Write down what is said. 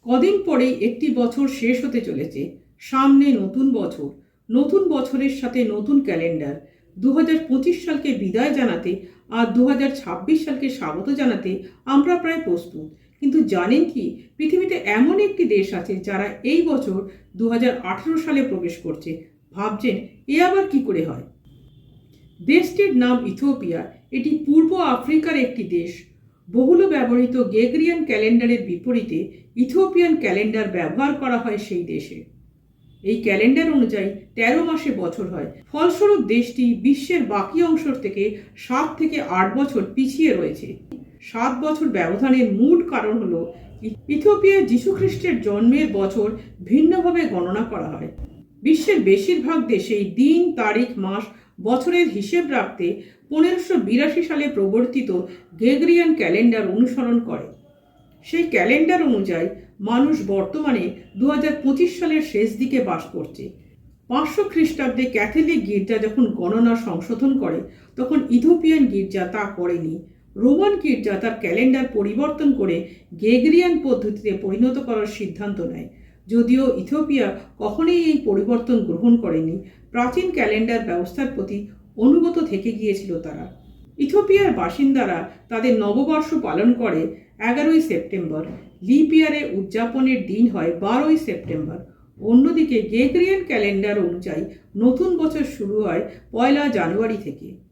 কদিন পরেই একটি বছর শেষ হতে চলেছে। সামনে নতুন বছর, নতুন বছরের সাথে নতুন ক্যালেন্ডার। 2025 সালকে বিদায় জানাতে আর 2026 সালকে স্বাগত জানাতে আমরা প্রায় প্রস্তুত। কিন্তু জানেন কি, পৃথিবীতে এমন একটি দেশ আছে যারা এই বছর 2018 সালে প্রবেশ করছে। ভাবছেন এ আবার কি করে হয়? দেশটির নাম ইথিওপিয়া। এটি পূর্ব আফ্রিকার একটি দেশ। বহুল ব্যবহৃত গ্রেগরিয়ান ক্যালেন্ডারের বিপরীতে ইথিওপিয়ান ক্যালেন্ডার ব্যবহার করা হয় সেই দেশে। এই ক্যালেন্ডার অনুযায়ী 13 মাসে বছর হয়। ফলস্বরূপ দেশটি বিশ্বের বাকি অংশ থেকে 7 থেকে 8 বছর পিছিয়ে রয়েছে। 7 বছর ব্যবধানের মূল কারণ হলো ইথিওপিয়ায় যীশুখ্রিস্টের জন্মের বছর ভিন্নভাবে গণনা করা হয়। বিশ্বের বেশিরভাগ দেশেই দিন, তারিখ, মাস, বছরের হিসেব রাখতে 1582 সালে প্রবর্তিত গ্রেগরিয়ান ক্যালেন্ডার অনুসরণ করে। সেই ক্যালেন্ডার অনুযায়ী মানুষ বর্তমানে 2025 সালের শেষ দিকে বাস করছে। 500 খ্রিস্টাব্দে ক্যাথলিক গির্জা যখন গণনা সংশোধন করে, তখন ইথিওপিয়ান গির্জা তা করেনি। রোমান গির্জা তার ক্যালেন্ডার পরিবর্তন করে গ্রেগরিয়ান পদ্ধতিতে পরিণত করার সিদ্ধান্ত নেয়। যদিও ইথিওপিয়া কখনোই এই পরিবর্তন গ্রহণ করেনি, প্রাচীন ক্যালেন্ডার ব্যবস্থার প্রতি অনুগত থেকে গিয়েছিল তারা। ইথিওপিয়ার বাসিন্দারা তাদের নববর্ষ পালন করে 11ই সেপ্টেম্বর। লিপ ইয়ারে উদযাপনের দিন হয় 12ই সেপ্টেম্বর। অন্যদিকে গ্রেগরিয়ান ক্যালেন্ডার অনুযায়ী নতুন বছর শুরু হয় 1 জানুয়ারি থেকে।